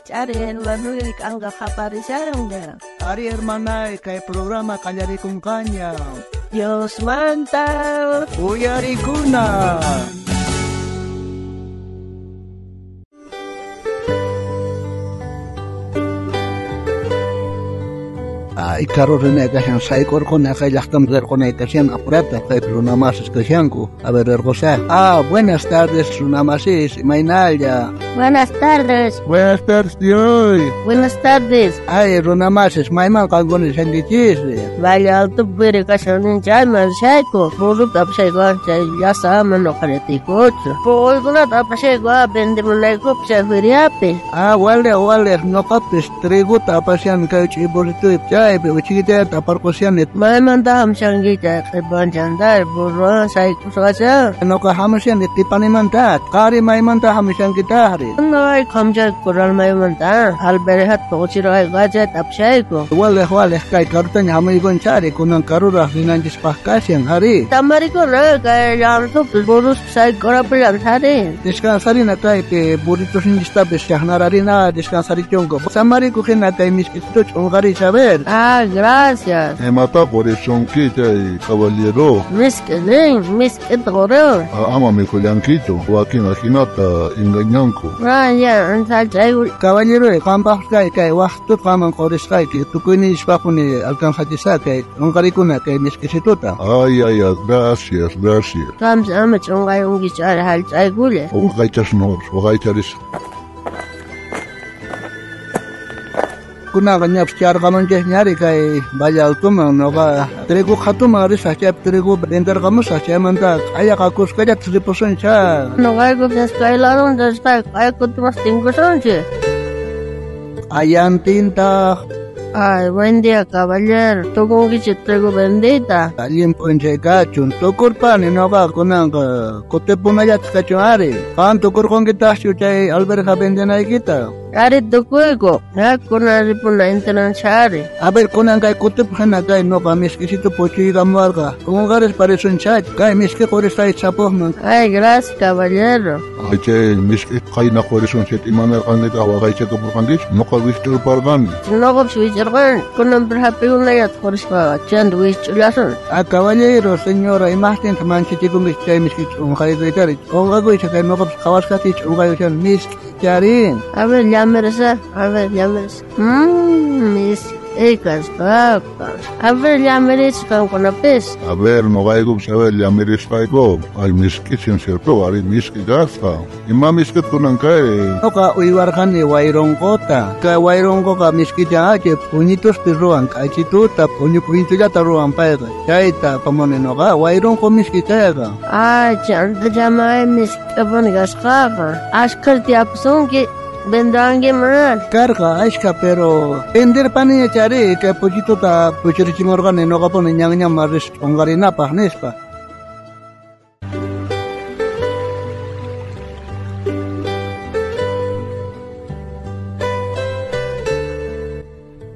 Cari hermano y anga aparecieron ya. Ari hermana, que programa Cañari con Caña. Dios manta. Uyaricuna. Ay, caro René, que sean saicor con la que ya estamos de con que sean apurata, que pero nada más es que sean a ver, José. Buenas tardes, Sunamasis, Mainaya. Buenas tardes. Buenas tardes, tío. Buenas tardes. Ay, Runamasis, Maiman, Calgones en Dichis. Vaya alto, pero que son un chama, Saiko. Por un tapsego, ya saben lo que le digo. Por una tapsego, vendemos la copia feriape. Vale, no capes, trigo tapasian que chibolito y chai, pero chiquita taparcosian it. Mandam Shangita, a bunch and that, Burro, Saiko, no Kahamasian, it tipanimantat, Kari Maimanta Hamishan Gitari. No, I come to Coral Maimanta, Albert had Pochiro, I got it up Shaiko. Well, Sky Carton Hamigon Chari, Kunan Karura, Finantis Pakasian, Hari. Tamarico, I am to Burus, Saiko, and Hari. Descansarina type, Buritos in the Stabis, Shahnarina, Descansarichongo. Samari cooking at the Miss Ungari Saber. Gracias. Mata por eso quita y caballero. Miss Edoro. Ama mi colanquito, Joaquín Aginata, engañanco. Raya, and Sajay. Caballero, Campa Sky, Wachtu Kaman Koriskai, Tukuni Spapuni, Alcanfatisake, Ungaricuna, Miskisituta. Ay, gracias. Comes Amach Ungai I Gule. O gaitas nor, o gaitaris. Kuna ganyap gaman nyari kai baya utuma noga trigo khatuma risa chap trigo bender gamus sacha manta aya kakus kaya 3% cha noga go skailaron dasta kaya kutmas 5%. Ayan tinta. Ay, buen día, caballero. Toco un traigo bendita. Alguien ponche cachun. Tokur pan noga kunang kote punayat kachuari. Kan tokur kong kita syucai alberga bendena kita. Ari tokuego. Ya kuna ripuna internanchari. A ver, kunang kai kote puna kai noga miskisito pochi gamarga. Kungares paresun chat. Kai miske korestai chapohman. Ay, gracias, caballero. Ay, che, miske kai na koresun set imana kanita wagaiche to porkandis. No ka wistur pargan. No go Jergan, con un una y a Chandwich Lasson. A caballero, señora, imagen que manche con mis chamis, un jaitari, o algo y que no Kawasatich, un gallo, Miss Charin. A ver, llámeres. Miss Ecas, papas. A ver, llámeres con la pez. A ver, no gaigo, saber, llámeres paigo. Ay, miski, sin cierto, ari miski gasta. Y mamiski tunankai. Oka, uiwarkani, waironkota. Ka waironkoka, miski jache, puñitos pirruan, kachituta, puñito ya taruan paega. Chaita, pamonenoga, waironko miski tega. Ay, chanta llama miski aponigascaga. Ashkar tiapsonki. Vendrán mal. Carga, aishka, pero vender pani echaré que poquito ta pucherichimorgane no capone ñaña mares ongarina pagnespa.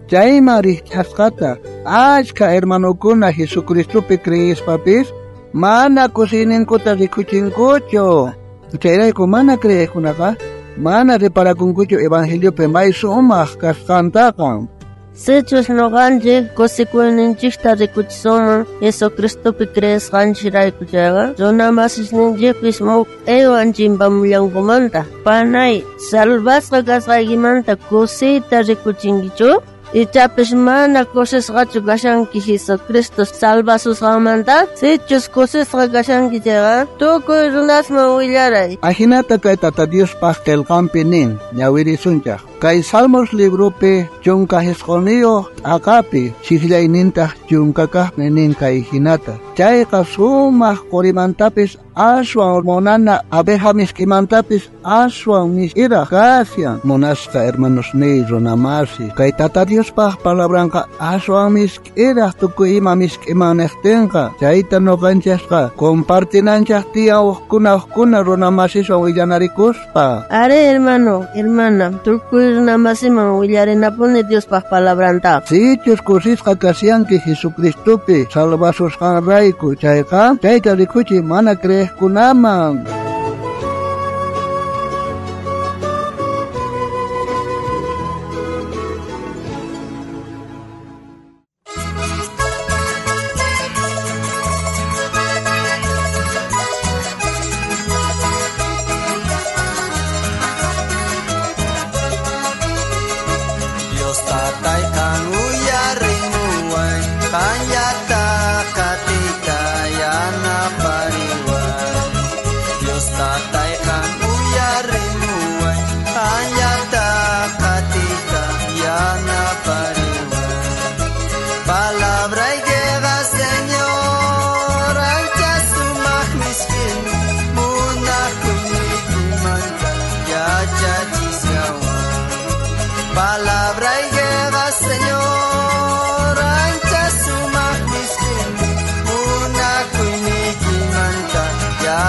Chay mari chascata, aishka hermano kuna Jesucristo pe crees papis, mana cocinen cota de cuchincocho. Chayra ko mana crees kunaka. Mana repara con cuyo evangelio pemai somas castantakan. Sechos no ganje, consecuenen chista de cuchsoma, eso Cristo pe crees ganchirai kuchaga, zona más es ninje pismo, ewan jimbam yang comanda. Panay, salvas gasagimanta cosita de cuchingicho. Y chapes mana cosas gacho gashan que Jesucristo salva sus amanda, sechos cosas gashan que llega, toco unas mawillaray. Ahinata kay tata Dios pastel campinin, nyawiri suncha. Kay Salmos libro pe, chunka hiskonio, akapi, sihlay ninta chunka ka menin kay hinata. Chay kasumah korimantapis aswang monana abehamis kimantapis aswang mis ira kasian. Monasta hermanos neiro namasi. Kay tata Dios pa palabranka aswang mis ira tuku ima mis imanechtenka. Chayta no ganchas ka. Compartinanchas tia okuna ronamasi so willanarikuspa. Are hermana, tuku nada más se me huyare na pone Dios pa palabranta. Sí, chuscusis kakasian que Jesucristo pe salvasos kanraiku chayka. Chayta rikuchi mana crees kunaman.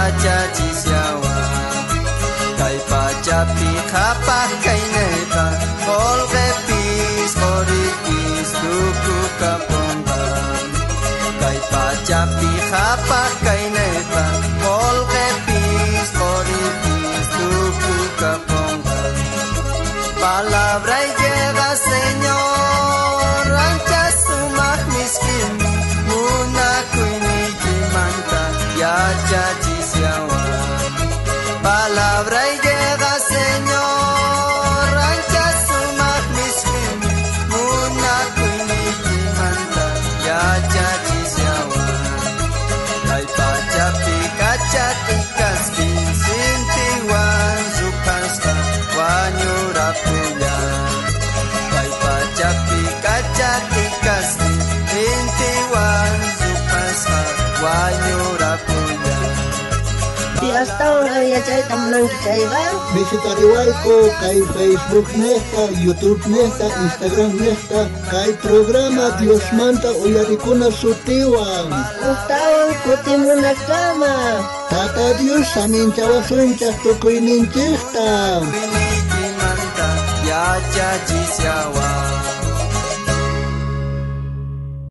yachachisyawan kay pachapi kapak kaynayta olqepis qoripis tuku kapuntan kay pachapi kapak kaynayta olqepis qoripis tuku kapuntan palabra y llega Señor anchas sumak miskin muna kuiniki manta yachachisyawan palabra y llega Señor anchas sumak miskin muna kuiniki manta yachachisyawan kay pachapi kachatikas sintiwan supasqa wanyurapuyan kay pachapi kachatikas sintiwan supasqa wanyurapuyan Si hasta ahora ya chay tamnang chayga. Visitariwalko kay Facebook nesta, YouTube nesta, Instagram nesta, kay programa Dios Manta uyarikuna sutiwan. Ustawan kutimuna kama. Tata Dios saminchawasunchas tukuyninchikta. kuiniki manta yachachisyawan